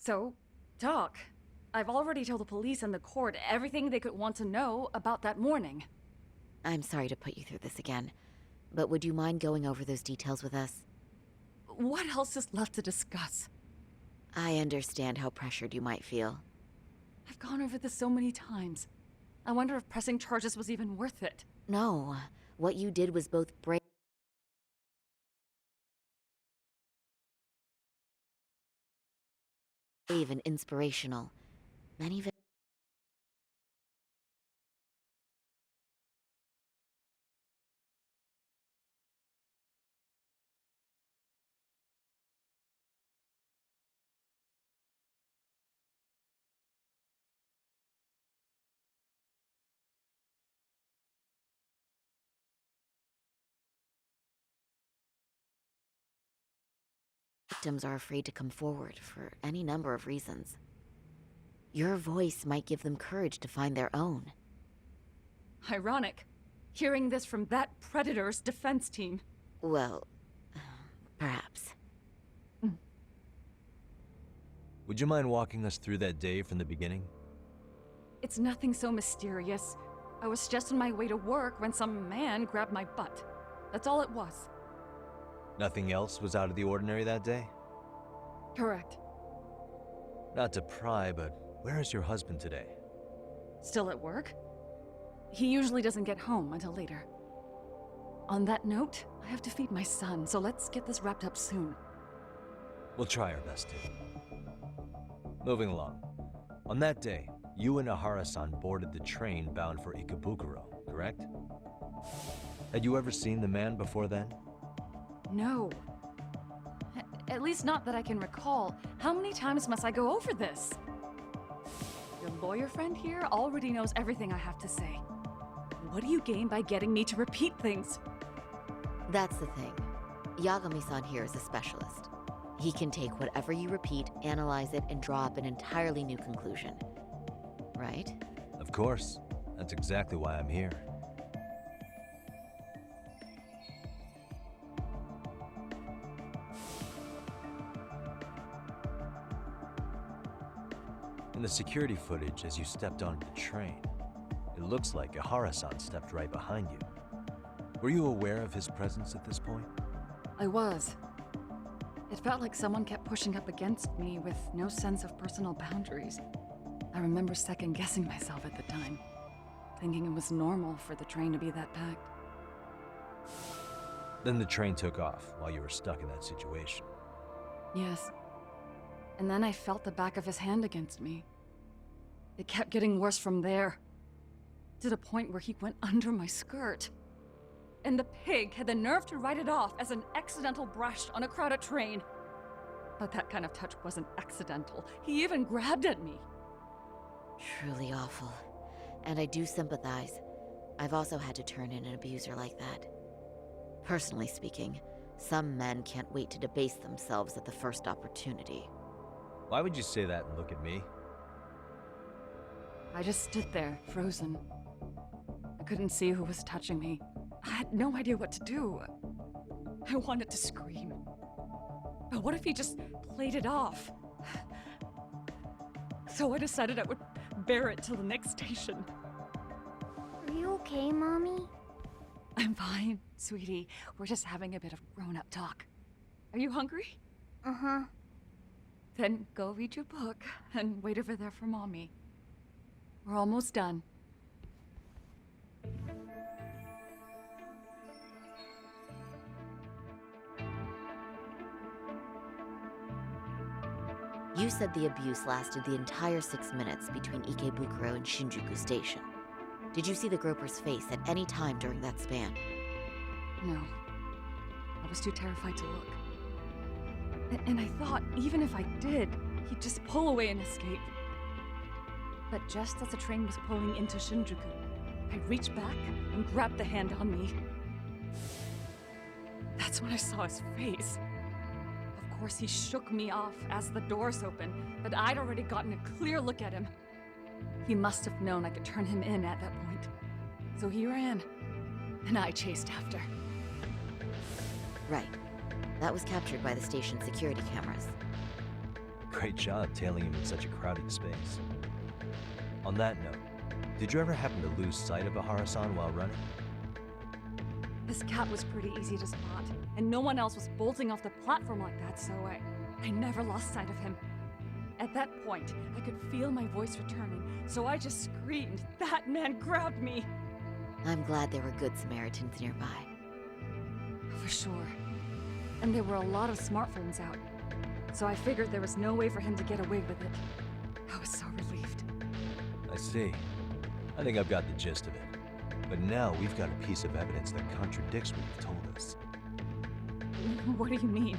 So, Doc, I've already told the police and the court everything they could want to know about that morning. I'm sorry to put you through this again, but would you mind going over those details with us? What else is left to discuss? I understand how pressured you might feel. I've gone over this so many times. I wonder if pressing charges was even worth it. No, what you did was both brave and inspirational. Many victims are afraid to come forward for any number of reasons. Your voice might give them courage to find their own. Ironic. Hearing this from that predator's defense team. Well, perhaps. Would you mind walking us through that day from the beginning? It's nothing so mysterious. I was just on my way to work when some man grabbed my butt. That's all it was. Nothing else was out of the ordinary that day? Correct. Not to pry, but where is your husband today? Still at work? He usually doesn't get home until later. On that note, I have to feed my son, so let's get this wrapped up soon. We'll try our best to. Moving along. On that day, you and Ahara-san boarded the train bound for Ikebukuro, correct? Had you ever seen the man before then? No. At least not that I can recall. How many times must I go over this? Your lawyer friend here already knows everything I have to say. What do you gain by getting me to repeat things? That's the thing. Yagami-san here is a specialist. He can take whatever you repeat, analyze it, and draw up an entirely new conclusion. Right? Of course. That's exactly why I'm here. In the security footage as you stepped onto the train, it looks like Ahara-san stepped right behind you. Were you aware of his presence at this point? I was. It felt like someone kept pushing up against me with no sense of personal boundaries. I remember second-guessing myself at the time, thinking it was normal for the train to be that packed. Then the train took off while you were stuck in that situation. Yes. And then I felt the back of his hand against me. It kept getting worse from there, to the point where he went under my skirt. And the pig had the nerve to write it off as an accidental brush on a crowded train. But that kind of touch wasn't accidental. He even grabbed at me. Truly awful. And I do sympathize. I've also had to turn in an abuser like that. Personally speaking, some men can't wait to debase themselves at the first opportunity. Why would you say that and look at me? I just stood there, frozen. I couldn't see who was touching me. I had no idea what to do. I wanted to scream. But what if he just played it off? So I decided I would bear it till the next station. Are you okay, Mommy? I'm fine, sweetie. We're just having a bit of grown-up talk. Are you hungry? Uh-huh. Then go read your book and wait over there for Mommy. We're almost done. You said the abuse lasted the entire 6 minutes between Ikebukuro and Shinjuku Station. Did you see the groper's face at any time during that span? No. I was too terrified to look. And I thought, even if I did, he'd just pull away and escape. But just as the train was pulling into Shinjuku, I reached back and grabbed the hand on me. That's when I saw his face. Of course, he shook me off as the doors opened, but I'd already gotten a clear look at him. He must have known I could turn him in at that point. So he ran, and I chased after. Right. That was captured by the station's security cameras. Great job tailing him in such a crowded space. On that note, did you ever happen to lose sight of Ahara-san while running? This cat was pretty easy to spot, and no one else was bolting off the platform like that, so I never lost sight of him. At that point, I could feel my voice returning, so I just screamed. That man grabbed me! I'm glad there were good Samaritans nearby. For sure. And there were a lot of smartphones out, so I figured there was no way for him to get away with it. I was so relieved. I see. I think I've got the gist of it. But now we've got a piece of evidence that contradicts what you've told us. What do you mean?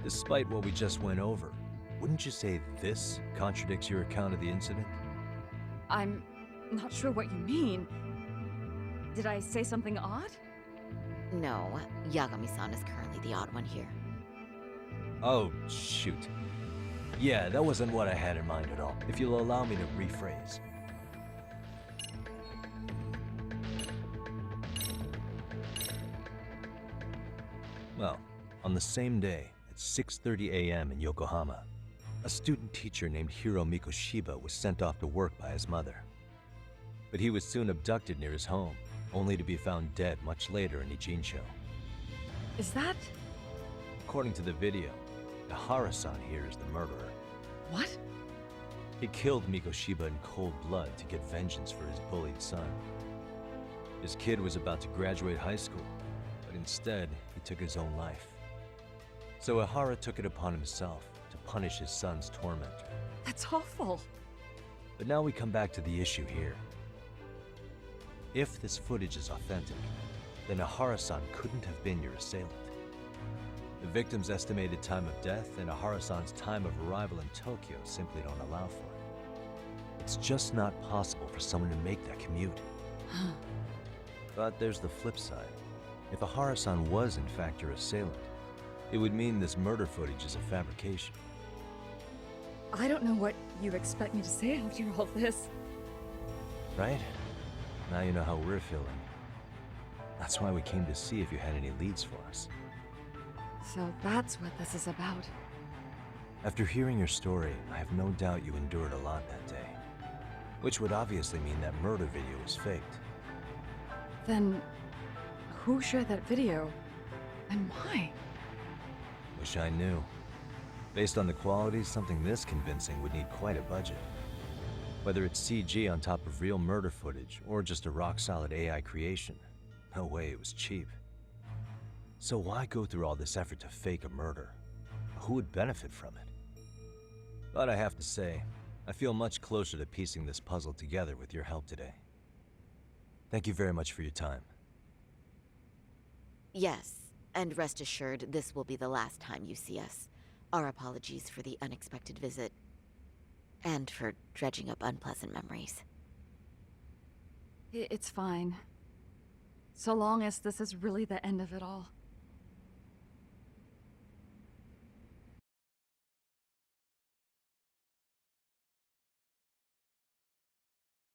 Despite what we just went over, wouldn't you say this contradicts your account of the incident? I'm not sure what you mean. Did I say something odd? No, Yagami-san is currently the odd one here. Oh, shoot. Yeah, that wasn't what I had in mind at all. If you'll allow me to rephrase. Well, on the same day, at 6:30 a.m. in Yokohama, a student teacher named Hiro Mikoshiba was sent off to work by his mother. But he was soon abducted near his home, only to be found dead much later in Ijincho. Is that... According to the video, Ahara-san here is the murderer. what? He killed Mikoshiba in cold blood to get vengeance for his bullied son. His kid was about to graduate high school, but instead, he took his own life. So Ahara took it upon himself to punish his son's tormentor. That's awful. But now we come back to the issue here. If this footage is authentic, then Ahara-san couldn't have been your assailant. The victim's estimated time of death and Ahara-san's time of arrival in Tokyo simply don't allow for it. It's just not possible for someone to make that commute. But there's the flip side. If Ahara-san was in fact your assailant, it would mean this murder footage is a fabrication. I don't know what you expect me to say after all this. Right? Now you know how we're feeling. That's why we came to see if you had any leads for us. So that's what this is about. After hearing your story, I have no doubt you endured a lot that day. Which would obviously mean that murder video was faked. Then, who shared that video? And why? Wish I knew. Based on the quality, something this convincing would need quite a budget. Whether it's CG on top of real murder footage, or just a rock-solid AI creation, no way it was cheap. So why go through all this effort to fake a murder? Who would benefit from it? But I have to say, I feel much closer to piecing this puzzle together with your help today. Thank you very much for your time. Yes, and rest assured, this will be the last time you see us. Our apologies for the unexpected visit. And for dredging up unpleasant memories. It's fine. So long as this is really the end of it all.